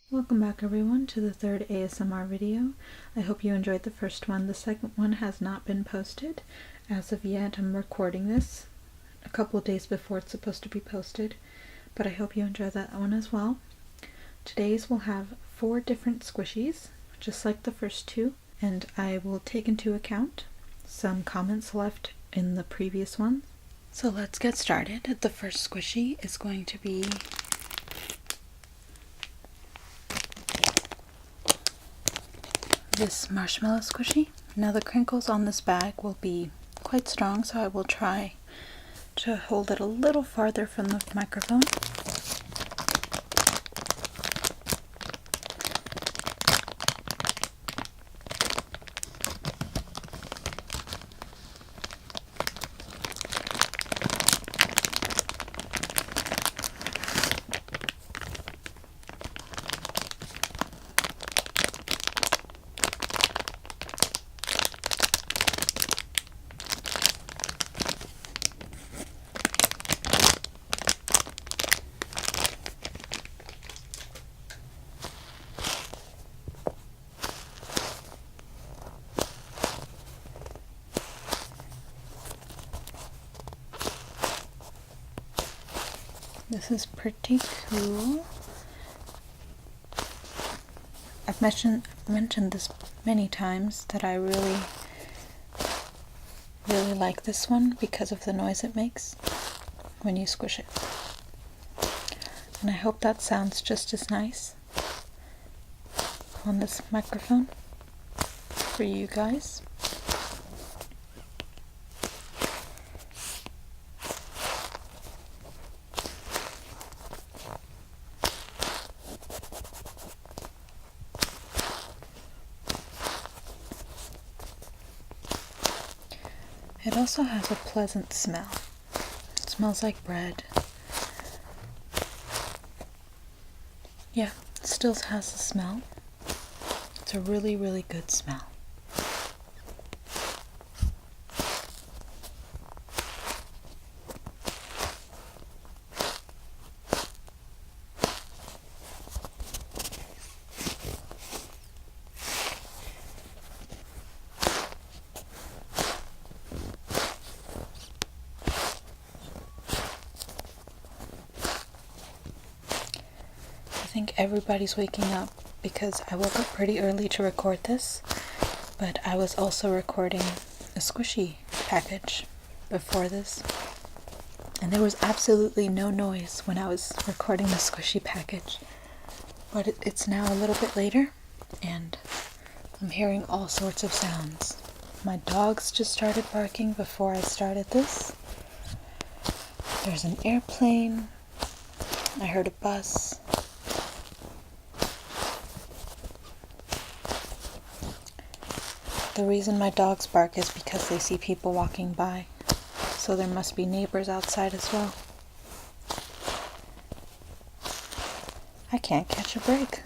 Welcome back everyone to the third ASMR video. I hope you enjoyed the first one. The second one has not been posted as of yet. I'm recording this a couple of days before it's supposed to be posted, but I hope you enjoy that one as well. Today's will have 4 different squishies, just like the first 2, and I will take into account some comments left in the previous ones. So let's get started. The first squishy is going to be this marshmallow squishy. Now the crinkles on this bag will be quite strong, so I will try to hold it a little farther from the microphone. This is pretty cool. I've mentioned this many times that I really like this one because of the noise it makes when you squish it. And I hope that sounds just as nice on this microphone for you guys. It also has a pleasant smell. It smells like bread. Yeah, it still has the smell. It's a really good smell. I think everybody's waking up because I woke up pretty early to record this, but I was also recording a squishy package before this, and there was absolutely no noise when I was recording the squishy package, but it's now a little bit later and I'm hearing all sorts of sounds. My dogs just started barking before I started this. There's an airplane. I heard a bus. The reason my dogs bark is because they see people walking by, so there must be neighbors outside as well. I can't catch a break.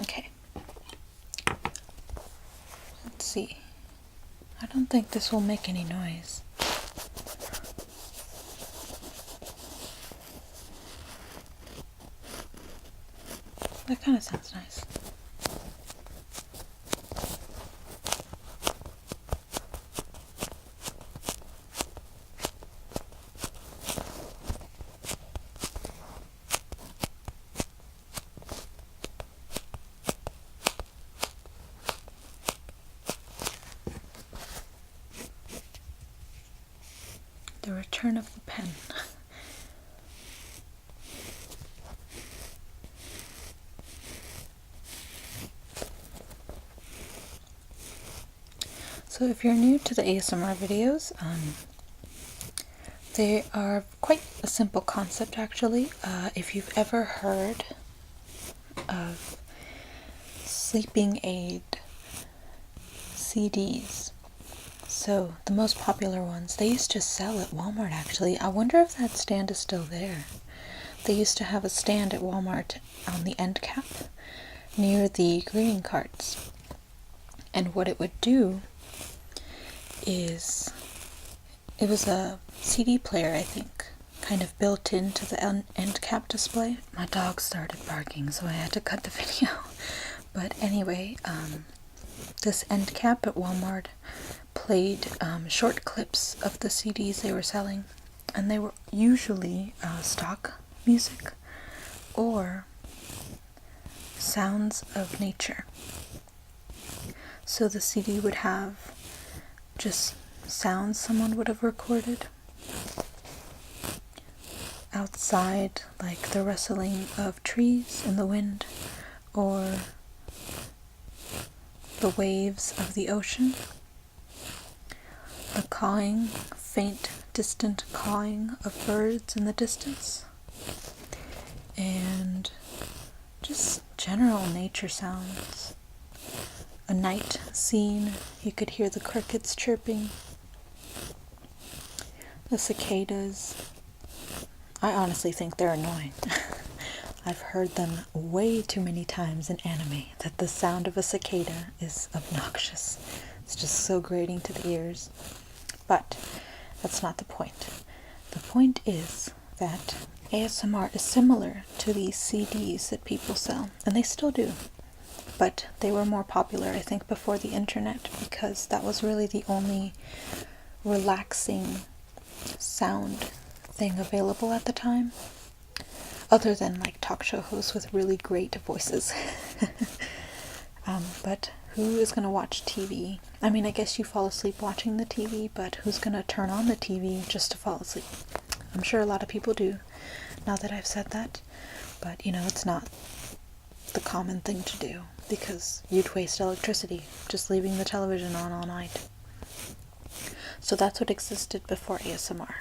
Okay. Let's see. I don't think this will make any noise. That kind of sounds nice. The return of the pen. So if you're new to the ASMR videos, they are quite a simple concept actually. If you've ever heard of sleeping aid CDs, so the most popular ones, they used to sell at Walmart actually. I wonder if that stand is still there. They used to have a stand at Walmart on the end cap near the greeting cards. And what it would do is, it was a CD player, I think, kind of built into the end cap display. My dog started barking, so I had to cut the video. But anyway, this end cap at Walmart played short clips of the CDs they were selling, and they were usually stock music or sounds of nature. So the CD would have just sounds someone would have recorded outside, like the rustling of trees in the wind, or the waves of the ocean, the cawing, faint, distant cawing of birds in the distance, and just general nature sounds. A night scene, you could hear the crickets chirping, the cicadas. I honestly think they're annoying. I've heard them way too many times in anime that the sound of a cicada is obnoxious. It's just so grating to the ears. But that's not the point. The point is that ASMR is similar to these CDs that people sell, and they still do. But they were more popular, I think, before the internet, because that was really the only relaxing sound thing available at the time, other than like talk show hosts with really great voices. But who is going to watch TV? I mean, I guess you fall asleep watching the TV, but who's going to turn on the TV just to fall asleep? I'm sure a lot of people do, now that I've said that, but it's not the common thing to do, because you'd waste electricity just leaving the television on all night. So that's what existed before ASMR.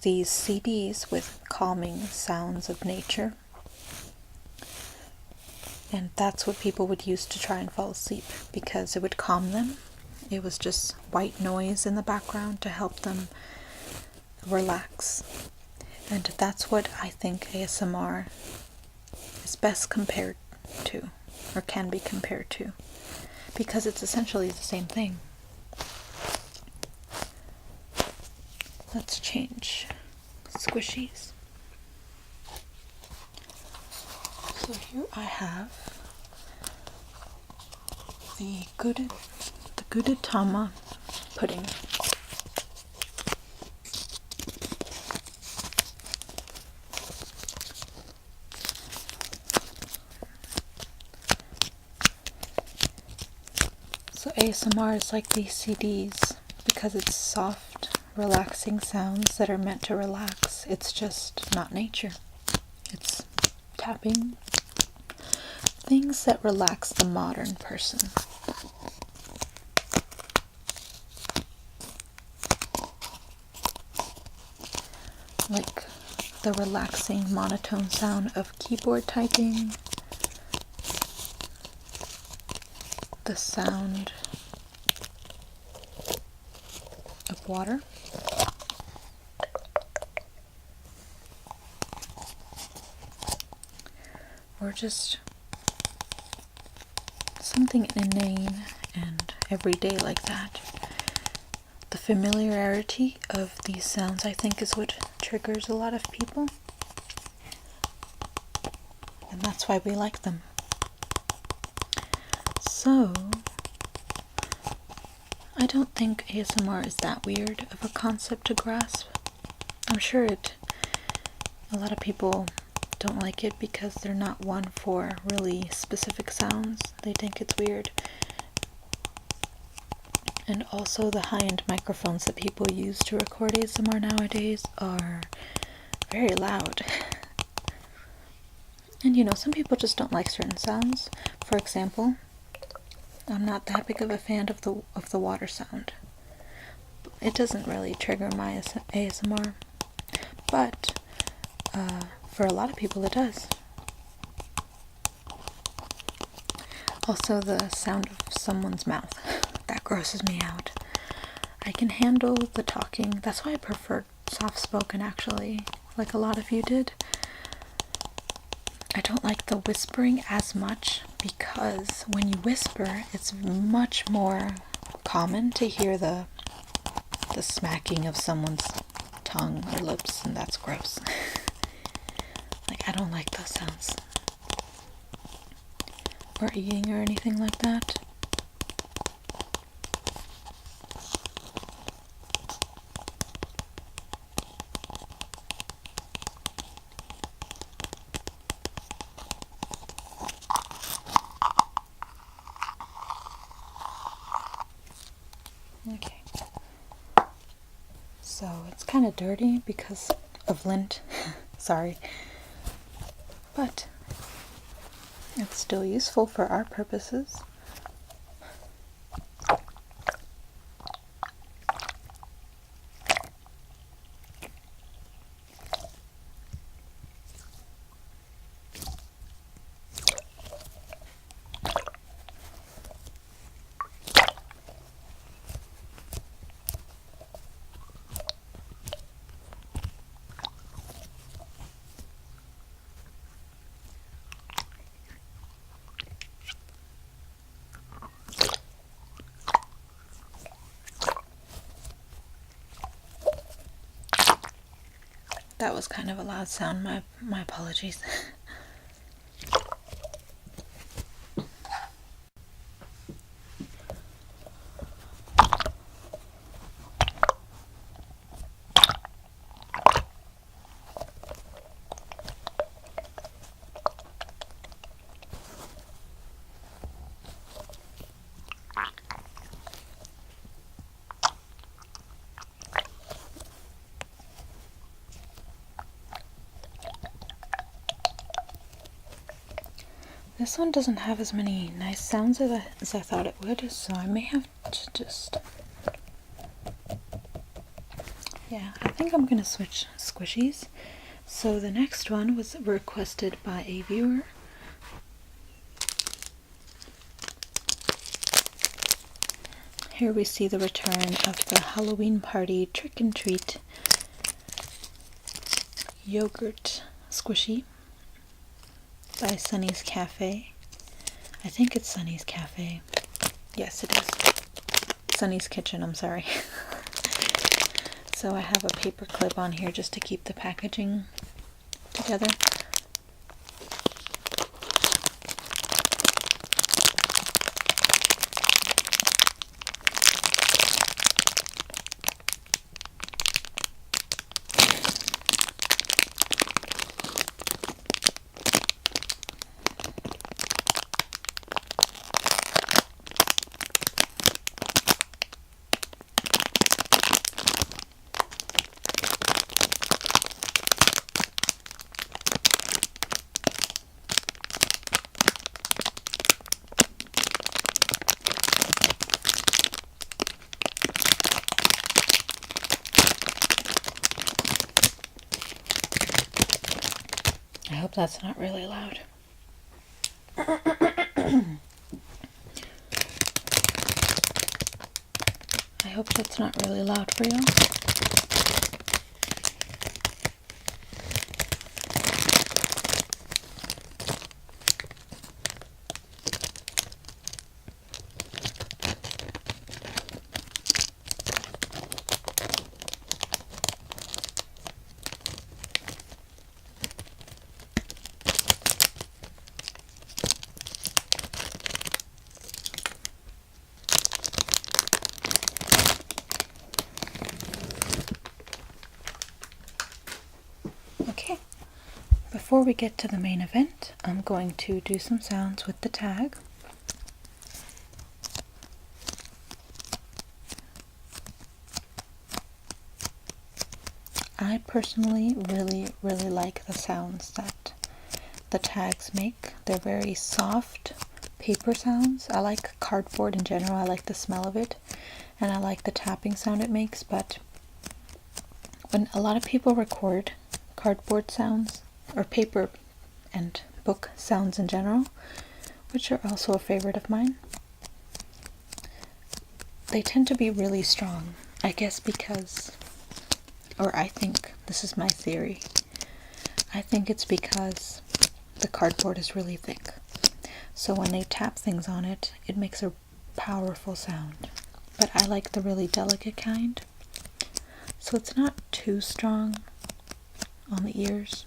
These CDs with calming sounds of nature. And that's what people would use to try and fall asleep, because it would calm them. It was just white noise in the background to help them relax. And that's what I think ASMR is best compared to, or can be compared to, because it's essentially the same thing. Let's change squishies. So here I have the Gudetama pudding. So ASMR is like these CDs because it's soft, relaxing sounds that are meant to relax. It's just not nature. It's tapping. Things that relax the modern person. Like the relaxing monotone sound of keyboard typing, the sound of water, or just something inane and everyday like that. The familiarity of these sounds, I think, is what triggers a lot of people, and that's why we like them. So, I don't think ASMR is that weird of a concept to grasp. I'm sure a lot of people don't like it because they're not one for really specific sounds. They think it's weird. And also the high-end microphones that people use to record ASMR nowadays are very loud. And some people just don't like certain sounds. For example, I'm not that big of a fan of the water sound. It doesn't really trigger my ASMR, but for a lot of people it does. Also, the sound of someone's mouth. That grosses me out. I can handle the talking. That's why I prefer soft-spoken, actually, like a lot of you did. I don't like the whispering as much because when you whisper, it's much more common to hear the the smacking of someone's tongue or lips, and that's gross. Like, I don't like those sounds. Or eating or anything like that. Okay. So it's kind of dirty because of lint. Sorry. But it's still useful for our purposes. That was kind of a loud sound. My apologies. This one doesn't have as many nice sounds as I thought it would, so I may have to just... Yeah, I think I'm gonna switch squishies. So the next one was requested by a viewer. Here we see the return of the Halloween Party Trick and Treat Yogurt Squishy by Sunny's Cafe. I think it's Sunny's Cafe. Yes, it is. Sunny's Kitchen, I'm sorry. So I have a paper clip on here just to keep the packaging together. I hope that's not really loud. I hope that's not really loud for you. Okay, before we get to the main event, I'm going to do some sounds with the tag. I personally really like the sounds that the tags make. They're very soft paper sounds. I like cardboard in general. I like the smell of it, and I like the tapping sound it makes, but when a lot of people record cardboard sounds, or paper and book sounds in general, which are also a favorite of mine, they tend to be really strong. I guess because, or I think, this is my theory, I think it's because the cardboard is really thick. So when they tap things on it, it makes a powerful sound. But I like the really delicate kind. so it's not too strong on the ears.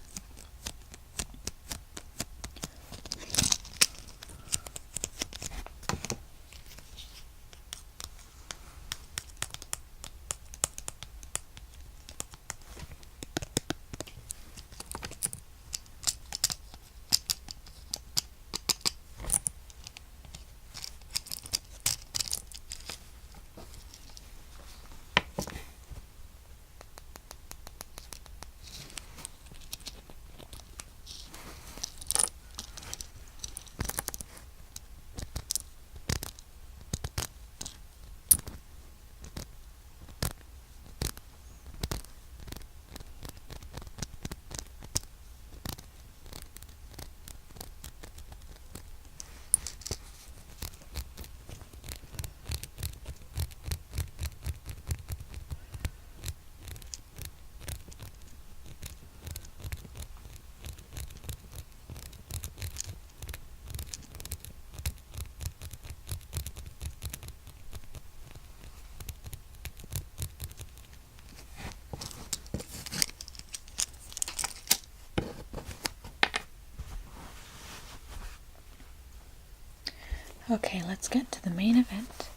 Okay, let's get to the main event.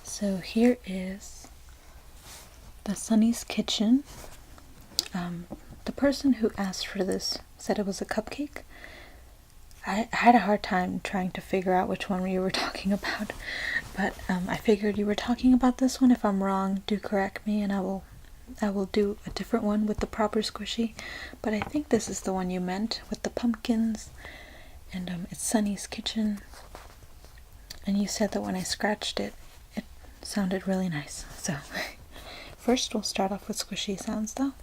So here is the Sunny's Kitchen. The person who asked for this said it was a cupcake. I had a hard time trying to figure out which one you were talking about, but I figured you were talking about this one. If I'm wrong, do correct me, and I will do a different one with the proper squishy. But I think this is the one you meant with the pumpkins, and it's Sunny's Kitchen. And you said that when I scratched it, it sounded really nice. So, first we'll start off with squishy sounds though.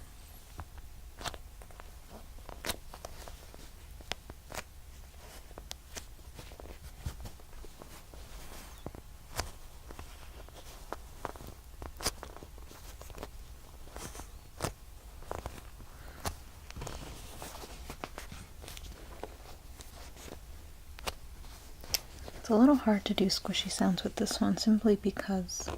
It's a little hard to do squishy sounds with this one simply because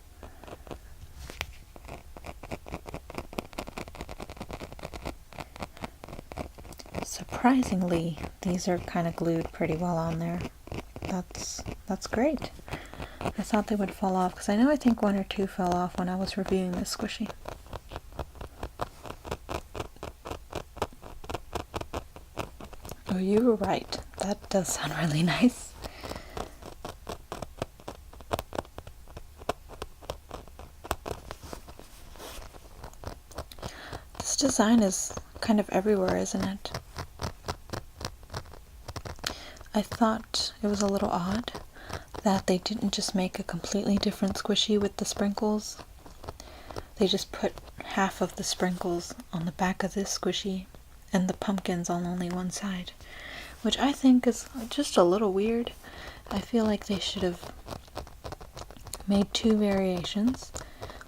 surprisingly these are kind of glued pretty well on there. That's great. I thought they would fall off because I think one or two fell off when I was reviewing this squishy. Oh, you were right. That does sound really nice. This design is kind of everywhere, isn't it? I thought it was a little odd that they didn't just make a completely different squishy with the sprinkles. They just put half of the sprinkles on the back of this squishy and the pumpkins on only one side, which I think is just a little weird. I feel like they should have made two variations,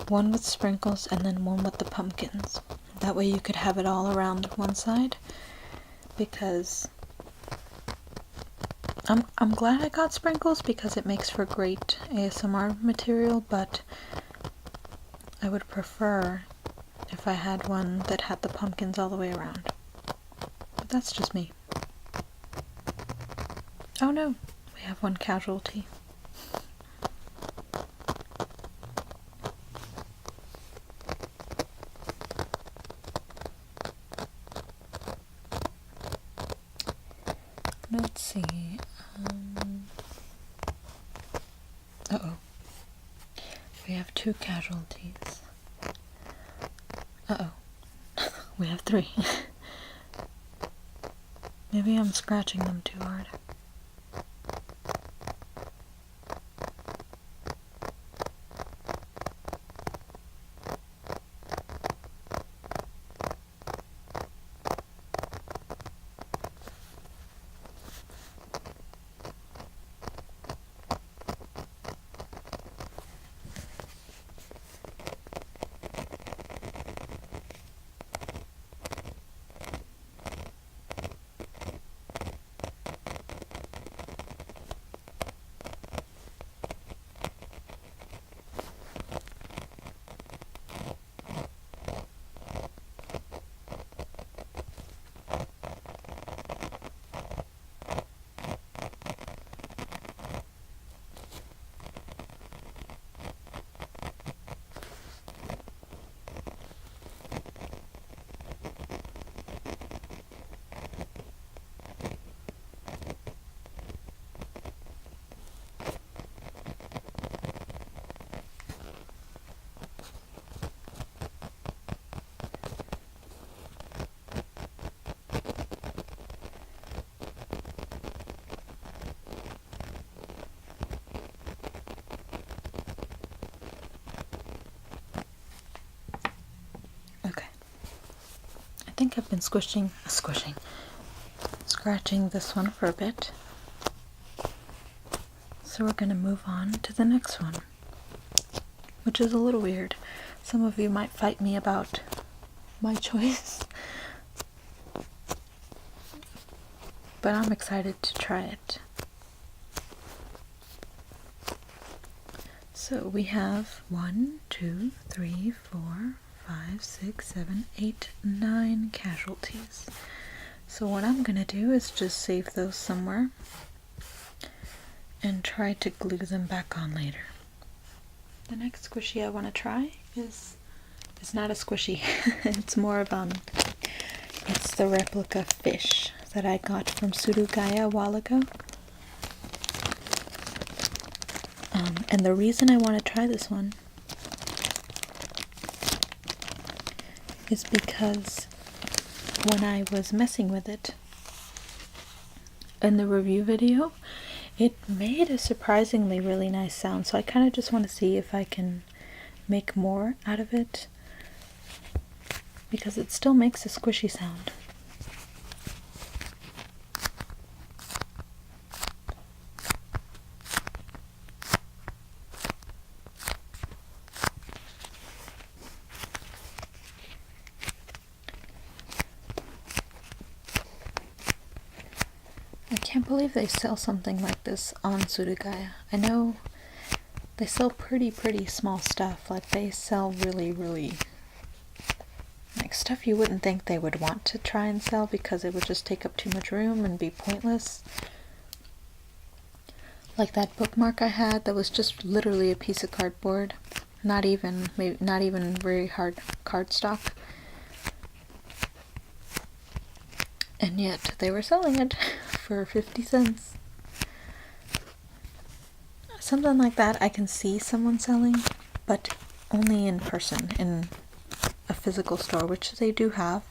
one with sprinkles and then one with the pumpkins. That way you could have it all around one side, because I'm glad I got sprinkles because it makes for great ASMR material, but I would prefer if I had one that had the pumpkins all the way around. But that's just me. Oh no, we have one casualty. Let's see. Uh-oh. We have two casualties. Uh-oh. We have three. Maybe I'm scratching them too hard. think I've been scratching this one for a bit. So we're going to move on to the next one, which is a little weird. Some of you might fight me about my choice, but I'm excited to try it. So we have 1, 2, 3, 4, 5, 6, 7, 8, 9 casualties. So what I'm going to do is just save those somewhere and try to glue them back on later. The next squishy I want to try is not a squishy. It's more of it's the replica fish that I got from Surugaya a while ago. And the reason I want to try this one is because when I was messing with it in the review video, it made a surprisingly really nice sound. So I kind of just want to see if I can make more out of it, because it still makes a squishy sound. I can't believe they sell something like this on Surugaya. I know they sell pretty small stuff. Like, they sell really like stuff you wouldn't think they would want to try and sell because it would just take up too much room and be pointless. Like that bookmark I had that was just literally a piece of cardboard, not even very hard cardstock. And yet they were selling it for 50 cents. Something like that I can see someone selling, but only in person, in a physical store, which they do have.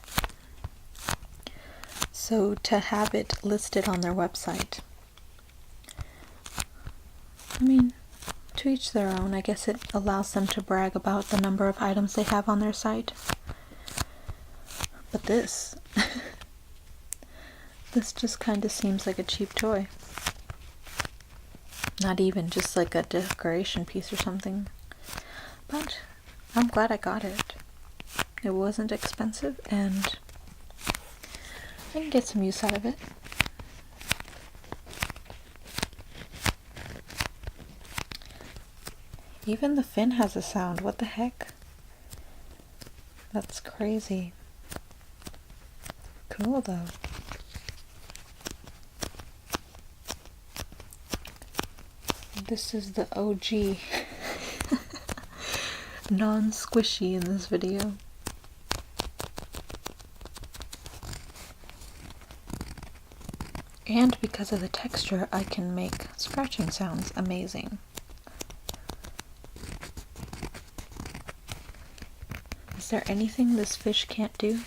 So to have it listed on their website, I mean, to each their own. I guess it allows them to brag about the number of items they have on their site. But this just kind of seems like a cheap toy. Not even just like a decoration piece or something. But I'm glad I got it. It wasn't expensive and I can get some use out of it. Even the fin has a sound. What the heck? That's crazy. Cool though. This is the OG non-squishy in this video. And because of the texture, I can make scratching sounds amazing. Is there anything this fish can't do?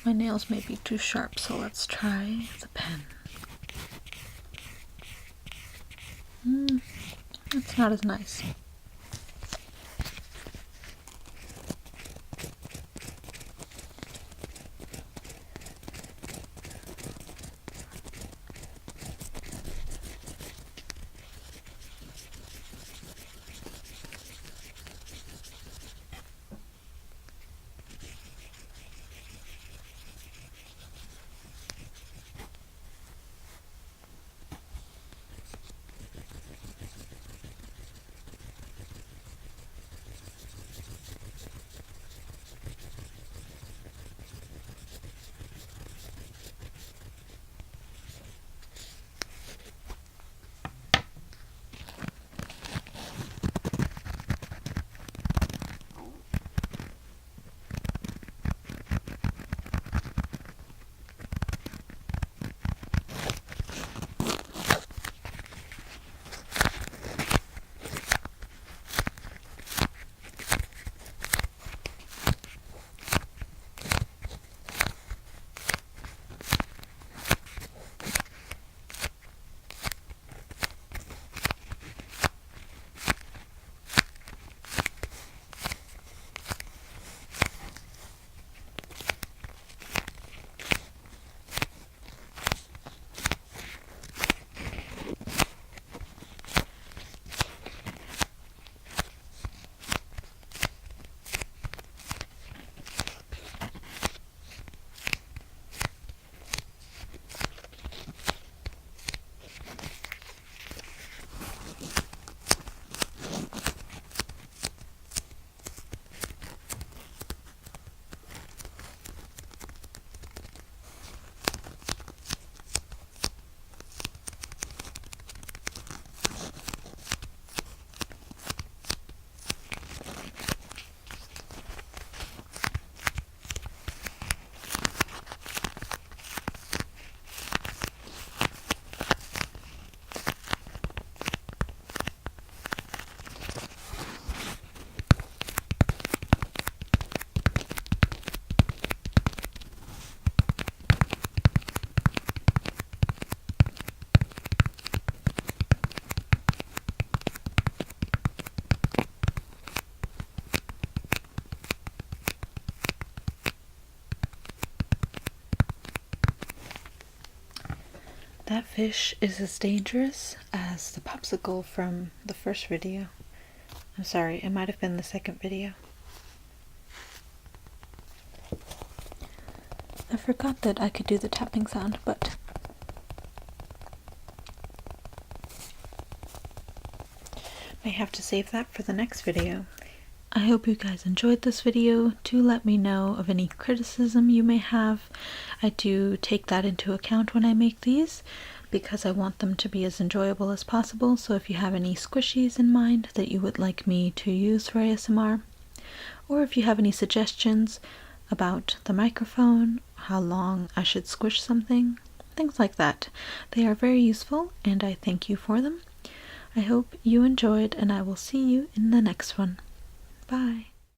My nails may be too sharp, so let's try the pen. It's not as nice. That fish is as dangerous as the popsicle from the first video. I'm sorry, it might have been the second video. I forgot that I could do the tapping sound, but I have to save that for the next video. I hope you guys enjoyed this video. Do let me know of any criticism you may have. I do take that into account when I make these because I want them to be as enjoyable as possible. So if you have any squishies in mind that you would like me to use for ASMR, or if you have any suggestions about the microphone, how long I should squish something, things like that, they are very useful and I thank you for them. I hope you enjoyed and I will see you in the next one. Bye.